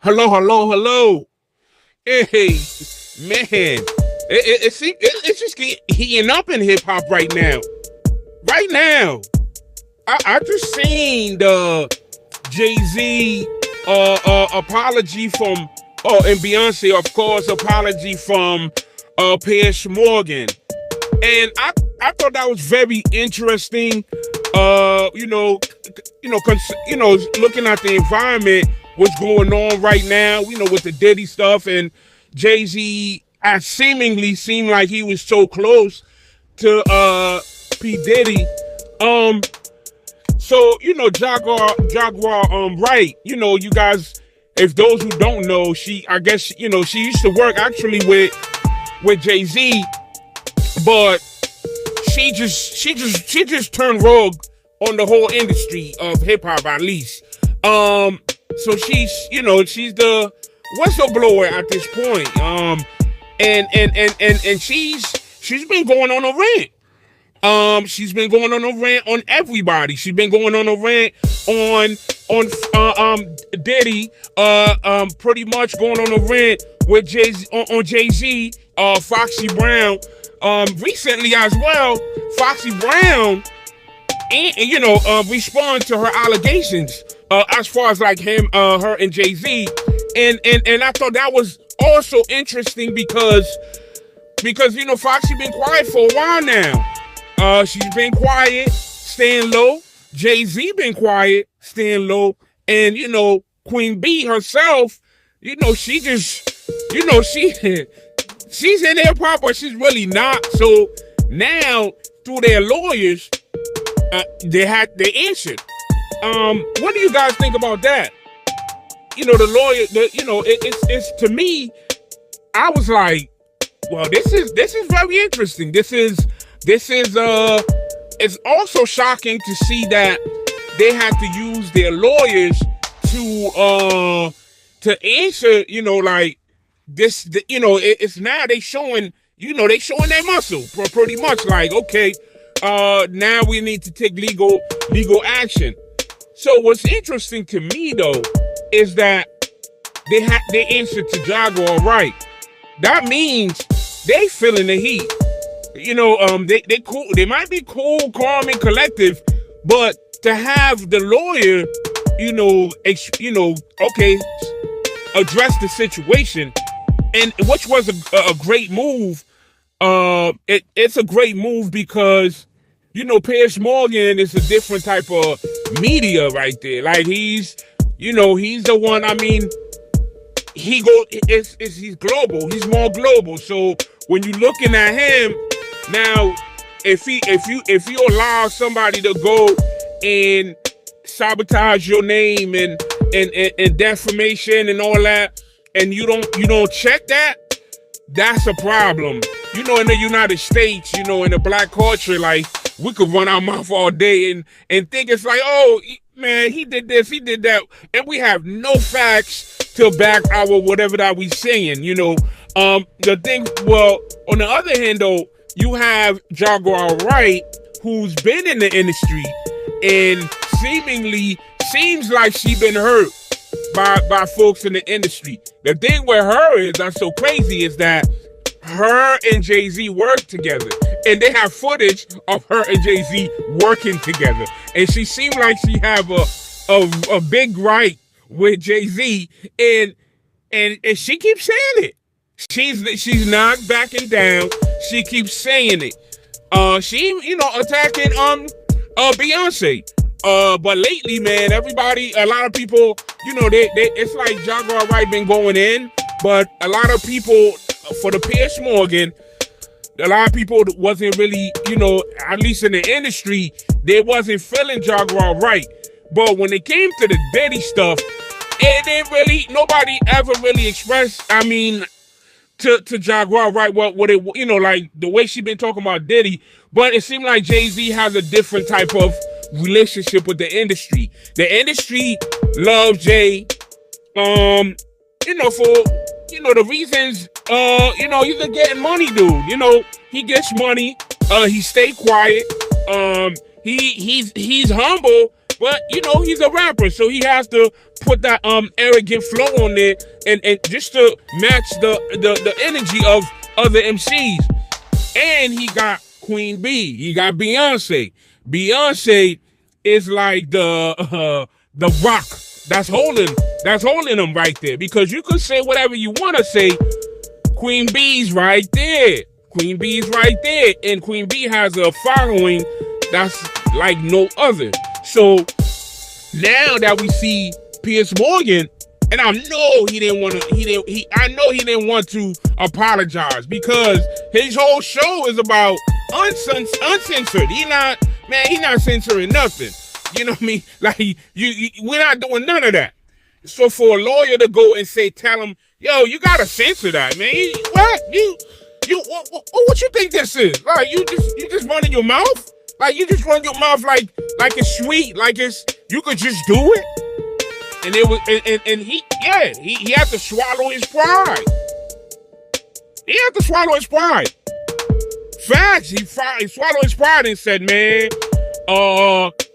Hello, hello, hello. Hey, man. It's just heating up in hip hop right now. Right now. I just seen the Jay Z apology from and Beyonce, of course, apology from Piers Morgan. And I thought that was very interesting. Looking at the environment, what's going on right now, with the Diddy stuff, and Jay Z, I seemingly seemed like he was so close to P Diddy. Um, Jaguar, right? You guys, if those who don't know, I guess, she used to work actually with Jay Z, but she just turned rogue on the whole industry of hip hop, at least. So she's the whistleblower at this point. And she's been going on a rant. She's been going on a rant on everybody. She's been going on a rant on Diddy. Pretty much going on a rant with Jay-Z, Foxy Brown. Recently as well, Foxy Brown, respond to her allegations, as far as like her and Jay-Z, and I thought that was also interesting because Foxy been quiet for a while now. She's been quiet, staying low. Jay-Z been quiet, staying low, and Queen B herself, she just, she's in hip hop, but she's really not. So now through their lawyers, they answered. What do you guys think about that? The lawyer, it's to me, I was like, well, this is very interesting. This is it's also shocking to see that they had to use their lawyers to answer, like this, it's now they showing, they showing their muscle pretty much, like, okay, now we need to take legal action. So what's interesting to me though is that they answered to Jaguar right. That means they feeling the heat. They cool. They might be cool, calm, and collective, but to have the lawyer, okay, address the situation, and which was a great move. It's a great move because Piers Morgan is a different type of media right there. Like he's the one. I mean, he's global. He's more global. So when you're looking at him now, if you allow somebody to go and sabotage your name and defamation and all that, and you don't check that, that's a problem. In the United States, in the black culture, like we could run our mouth all day and think it's like, oh man, he did this, he did that, and we have no facts to back our whatever that we saying. The thing. Well, on the other hand, though, you have Jaguar Wright, who's been in the industry and seemingly seems like she been hurt by folks in the industry. The thing with her is that's so crazy is that her and Jay-Z work together, and they have footage of her and Jay-Z working together, and she seemed like she have a big right with Jay-Z, and she keeps saying it. She's not backing down. She keeps saying it. She attacking Beyonce. But lately, man, a lot of people, they it's like Jaguar Wright been going in, but a lot of people, for the Piers Morgan, a lot of people wasn't really, at least in the industry, they wasn't feeling Jaguar Wright. But when it came to the Diddy stuff, it didn't really, nobody ever really expressed, I mean, to Jaguar Wright what it, like the way she been talking about Diddy, but it seemed like Jay-Z has a different type of relationship with the industry. The industry loves Jay, for the reasons, he's a getting money dude. He gets money. He stay quiet. He's humble, But you know, he's a rapper, so he has to put that arrogant flow on there, and just to match the energy of other MCs. And he got Queen B. He got Beyonce. Beyonce is like the rock that's holding him right there. Because you could say whatever you want to say. Queen B's right there. Queen B's right there. And Queen B has a following that's like no other. So now that we see Piers Morgan, and I know he didn't want to apologize, because his whole show is about uncensored. He not censoring nothing. You know what I mean? Like we're not doing none of that. So for a lawyer to go and tell him, yo, you gotta censor that, man. What you think this is? Like you just running your mouth? Like you just run your mouth like it's sweet, like you could just do it. And it was, and he had to swallow his pride. He had to swallow his pride. Facts. He swallowed his pride and said, man,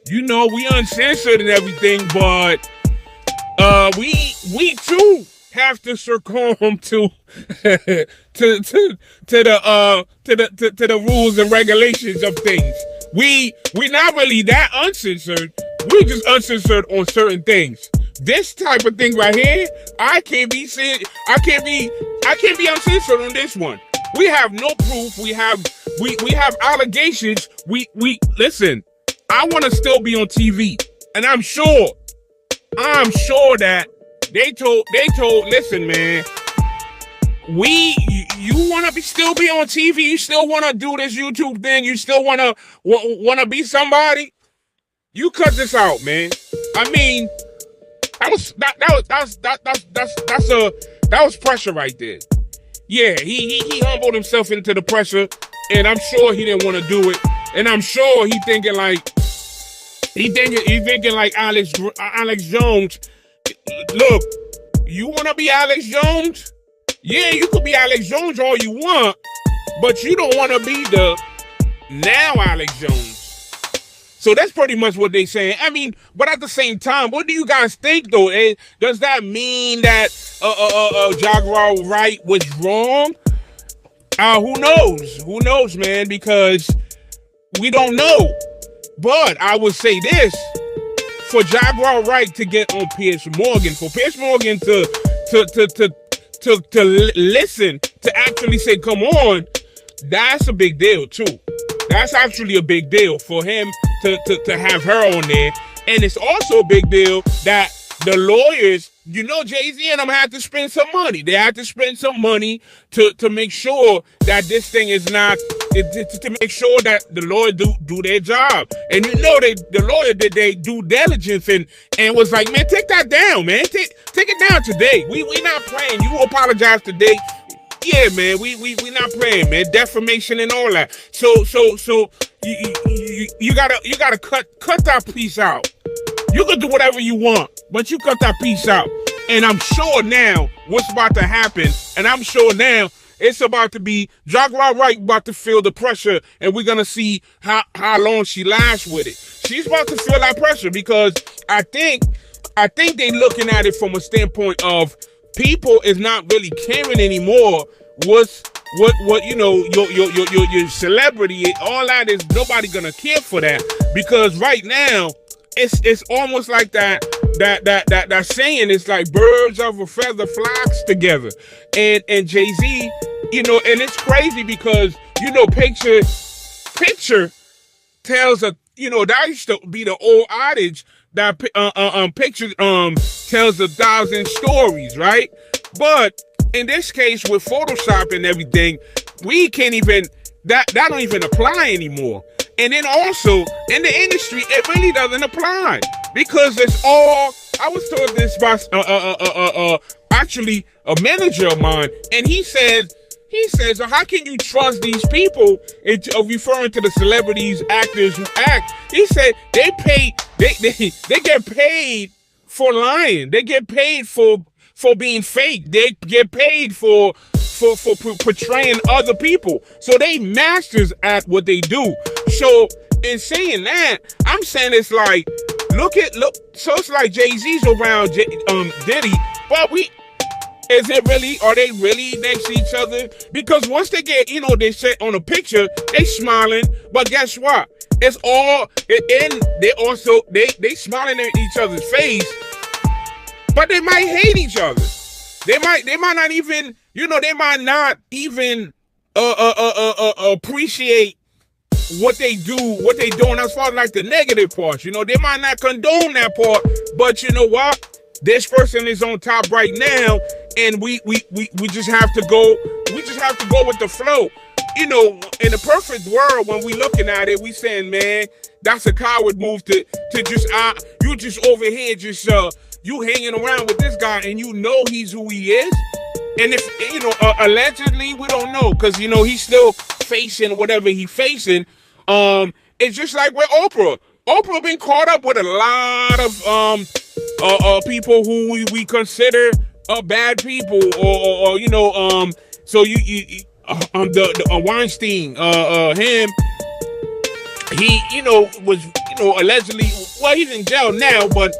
you know, we uncensored and everything, but we too have to succumb to the rules and regulations of things. We not really that uncensored. We just uncensored on certain things. This type of thing right here, I can't be uncensored on this one. We have no proof. We have allegations. We listen. I want to still be on TV, and I'm sure that they told. Listen, man. You want to still be on TV? You still want to do this YouTube thing? You still want to be somebody? You cut this out, man. I mean, that was pressure right there. Yeah, he humbled himself into the pressure, and I'm sure he didn't want to do it. And I'm sure he thinking like Alex Jones. Look, you want to be Alex Jones? Yeah, you could be Alex Jones all you want, but you don't want to be the now Alex Jones. So that's pretty much what they saying. I mean, but at the same time, what do you guys think though? Does that mean that Jaguar Wright was wrong? Who knows? Who knows, man? Because we don't know. But I would say this: for Jaguar Wright to get on Piers Morgan, for Piers Morgan to listen, to actually say, come on, that's a big deal too. That's actually a big deal for him to have her on there. And it's also a big deal that the lawyers, you know, Jay-Z and them had to spend some money. They had to spend some money to make sure that this thing is not, to make sure that the lawyer do their job. And you know, the lawyer did their due diligence and was like, man, take that down, man. Take it down today. We not playing. You apologize today. Yeah, man, we not playing, man. Defamation and all that. So you gotta cut that piece out. You can do whatever you want, but you cut that piece out. And I'm sure now what's about to happen, and I'm sure now it's about to be Jaguar Wright about to feel the pressure, and we're gonna see how long she lasts with it. She's about to feel that pressure because I think they looking at it from a standpoint of people is not really caring anymore. What you know, your celebrity, all that is, nobody gonna care for that, because right now it's almost like that saying, it's like birds of a feather flocks together. And Jay-Z, you know, and it's crazy because, you know, picture tells a, you know, that used to be the old adage that picture tells 1,000 stories, right? But in this case with Photoshop and everything, we can't even, that don't even apply anymore. And then also in the industry, it really doesn't apply because it's all, I was told this by actually a manager of mine, and he says, how can you trust these people, referring to the celebrities, actors who act? He said they get paid for lying. They get paid for being fake. They get paid for portraying other people. So they masters at what they do. So in saying that, I'm saying it's like look. So it's like Jay-Z's around Diddy, but is it really? Are they really next to each other? Because once they get, they sit on a picture, they smiling. But guess what? It's all, and they smiling in each other's face. But they might hate each other. They might not even, they might not even appreciate what they do, what they doing as far as like the negative parts. They might not condone that part, but you know what? This person is on top right now, and we just have to go. We just have to go with the flow. In the perfect world, when we looking at it, we saying, man, that's a coward move to just you just over here just you hanging around with this guy, and he's who he is. And if allegedly, we don't know, because he's still facing whatever he's facing. It's just like with Oprah. Oprah been caught up with a lot of people who we consider bad people, or so the Weinstein, him, he was allegedly, well, he's in jail now, but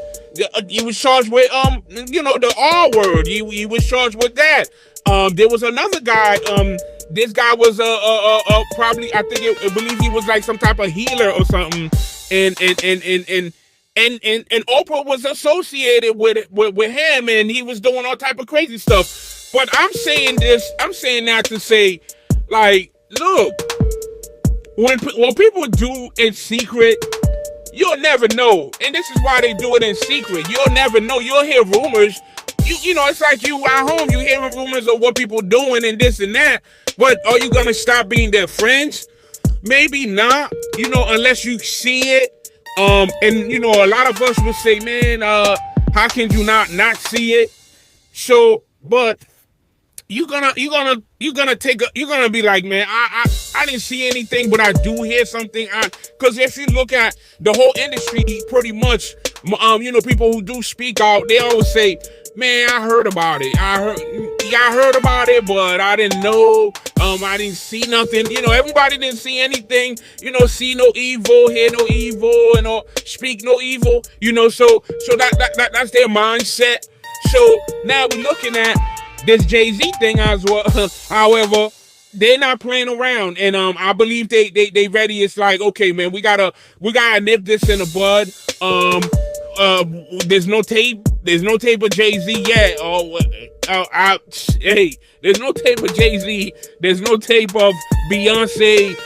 he was charged with the R word. He was charged with that. There was another guy. This guy was probably, I believe he was like some type of healer or something, and Oprah was associated with him, and he was doing all type of crazy stuff. But I'm saying that to say, like, look, when people do in secret, you'll never know. And this is why they do it in secret. You'll never know. You'll hear rumors. It's like you at home, you hear rumors of what people doing and this and that. But are you going to stop being their friends? Maybe not, unless you see it. And, a lot of us will say, man, how can you not see it? So, but you're gonna be like, man, I didn't see anything, but I do hear something. Because if you look at the whole industry, pretty much, people who do speak out, they always say, man, I heard about it. I heard about it, but I didn't know. I didn't see nothing. Everybody didn't see anything. See no evil, hear no evil, and speak no evil. So that's their mindset. So now we're looking at this Jay-Z thing as well. However, they're not playing around, and I believe they ready. It's like, okay, man, we gotta nip this in the bud. There's no tape. There's no tape of Jay-Z yet. Hey, there's no tape of Jay-Z. There's no tape of Beyoncé.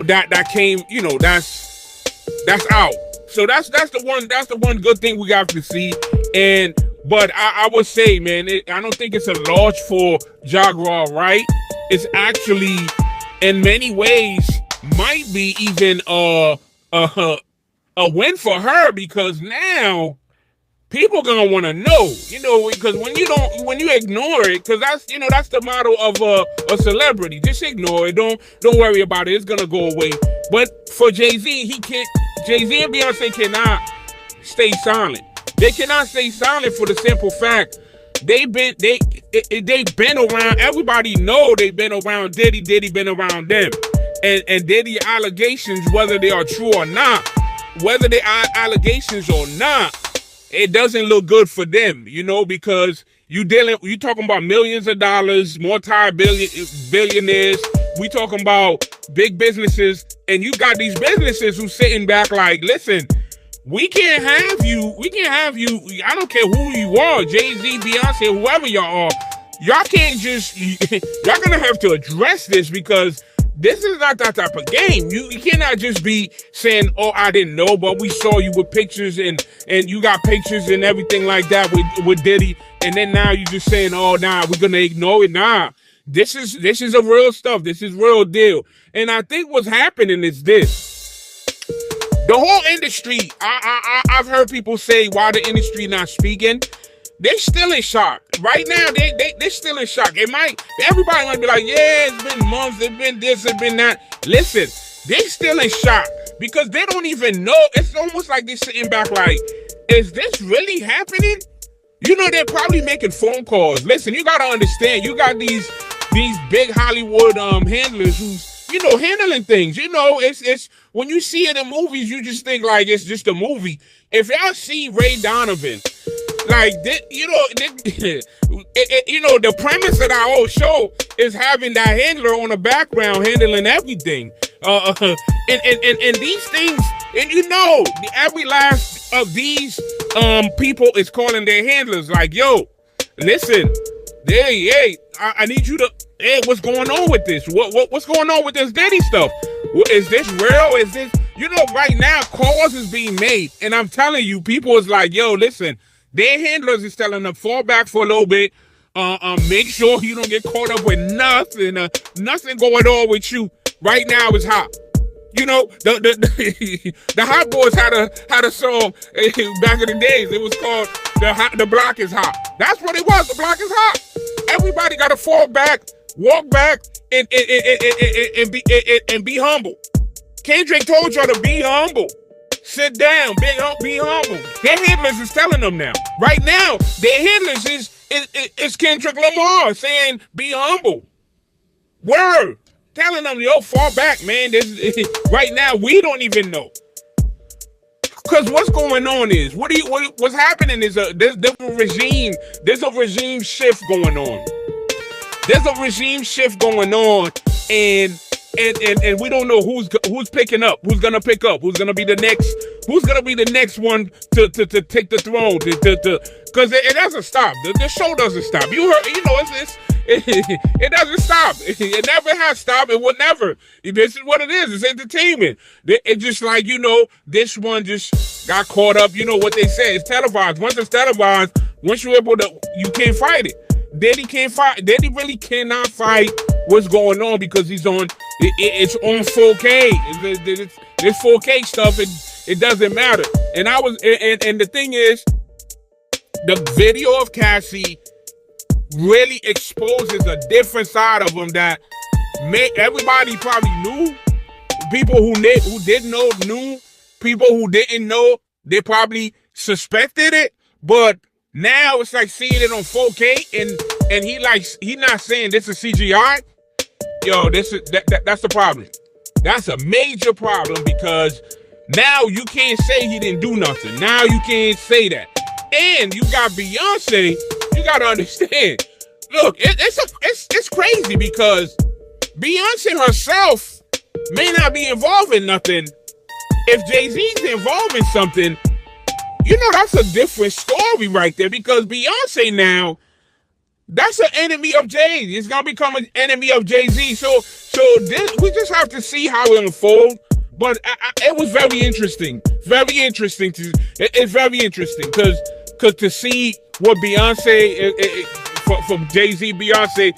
That came. That's out. So that's the one good thing we got to see. But I would say, man, I don't think it's a loss for GRAND-NèGRE, right? It's actually, in many ways, might be even a win for her, because now people gonna want to know, because when you ignore it, because that's the motto of a celebrity. Just ignore it. Don't worry about it. It's gonna go away. But for Jay-Z and Beyonce cannot stay silent. They cannot stay silent for the simple fact they've been around. Everybody know they've been around Diddy. Diddy been around them, and Diddy allegations, whether they are true or not, it doesn't look good for them, because you talking about millions of dollars, multi-billionaires. We talking about big businesses, and you got these businesses who sitting back like, listen, we can't have you. I don't care who you are, Jay-Z, Beyonce, whoever y'all are. Y'all can't just, y'all gonna have to address this, because this is not that type of game. You cannot just be saying, oh, I didn't know, but we saw you with pictures and you got pictures and everything like that with Diddy. And then now you just saying, oh, nah, we're going to ignore it. Nah, this is a real stuff. This is real deal. And I think what's happening is this. The whole industry, I've heard people say, why the industry not speaking? They're still in shock. Right now, they're still in shock. Everybody might be like, yeah, it's been months, it's been this, it's been that. Listen, they're still in shock, because they don't even know. It's almost like they're sitting back like, is this really happening? They're probably making phone calls. Listen, you got to understand, you got these big Hollywood handlers handling things. It's when you see it in movies, you just think like it's just a movie. If y'all see Ray Donovan, like this, the premise of our whole show is having that handler on the background handling everything. And these things, and every last of these people is calling their handlers like, yo, listen, hey, I need you to, hey, what's going on with this? What's going on with this Diddy stuff? Is this real? Is this, right now, calls is being made. And I'm telling you, people is like, yo, listen, their handlers is telling them, fall back for a little bit. Make sure you don't get caught up with nothing. Nothing going on with you. Right now is hot. The Hot Boys had a song back in the days. It was called The Block is Hot. That's what it was. The block is hot. Everybody got to fall back, walk back, and be humble. Kendrick told y'all to be humble. Sit down, be humble. Their handlers is telling them now. Right now, their handlers is Kendrick Lamar saying, be humble. Word. Telling them, yo, fall back, man. Right now, we don't even know. Because what's going on is, what's happening is there's a regime. There's a regime shift going on. There's a regime shift going on, and we don't know who's picking up, who's gonna pick up, who's gonna be the next one to take the throne, because it doesn't stop. The show doesn't stop. You heard, it doesn't stop. It never has stopped. It will never. This is what it is. It's entertainment. It's just like, this one just got caught up. You know what they say. It's televised. Once it's televised, once you're able to, you can't fight it. Daddy can't fight. Daddy really cannot fight what's going on because it's on 4K. This 4K stuff. It doesn't matter. And the thing is, the video of Cassie really exposes a different side of him that everybody probably knew. People who didn't know knew. People who didn't know, they probably suspected it. But now it's like seeing it on 4K, and he not saying this is CGI. Yo, that's the problem. That's a major problem, because now you can't say he didn't do nothing. Now you can't say that. And you got Beyonce. You gotta understand. Look, it's crazy, because Beyonce herself may not be involved in nothing. If Jay-Z's involved in something, that's a different story right there, because Beyonce now, that's an enemy of Jay. It's gonna become an enemy of Jay-Z. So we just have to see how it unfolds. But it was very interesting. Very interesting. It's very interesting because to see what Beyonce, from Jay-Z, Beyonce,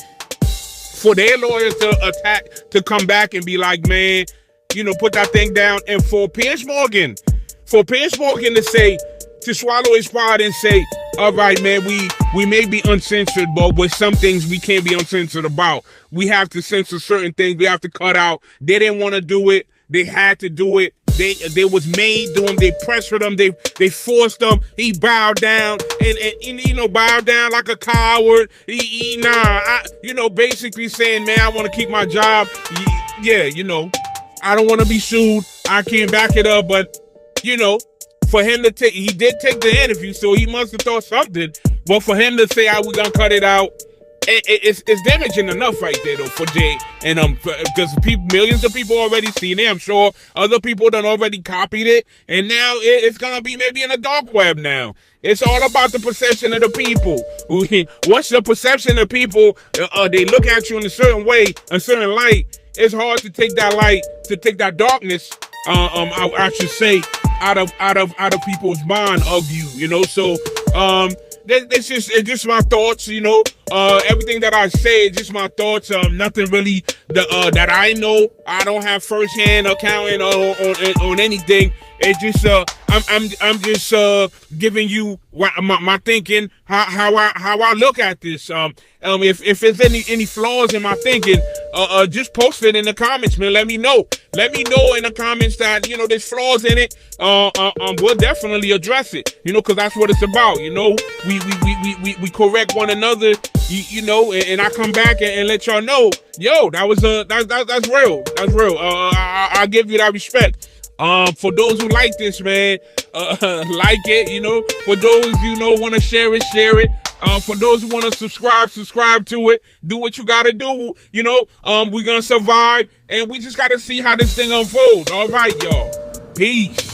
for their lawyers to come back and be like, man, put that thing down. And for Piers Morgan to say, to swallow his pride and say, all right, man, we may be uncensored, but with some things we can't be uncensored about. We have to censor certain things. We have to cut out. They didn't want to do it. They had to do it. They was made to him. They pressured him. They forced him. He bowed down and bowed down like a coward. Basically saying, man, I want to keep my job. Yeah, I don't want to be sued. I can't back it up, but for him to he did take the interview, so he must have thought something. But for him to say, we're gonna cut it out, it's damaging enough right there though for Jay, and because millions of people already seen it. I'm sure other people done already copied it, and now it's gonna be maybe in the dark web now. It's all about the perception of the people. Once the perception of people, they look at you in a certain way, a certain light. It's hard to take that light, to take that darkness. I should say out of people's mind of you. So it's just my thoughts. Everything that I say is just my thoughts. Nothing really that I know. I don't have firsthand accounting on anything. It's just I'm just giving you my thinking, how I look at this. If there's any flaws in my thinking, just post it in the comments, man. Let me know. Let me know in the comments that there's flaws in it. We'll definitely address it. Because that's what it's about. We correct one another. you know, and I come back and let y'all know, yo, that was that's real. That's real. I give you that respect. For those who like this, man, like it, you know. For those, you know, want to share it, share it. For those who want to subscribe to it. Do what you got to do, you know. We're going to survive, and we just got to see how this thing unfolds. All right, y'all. Peace.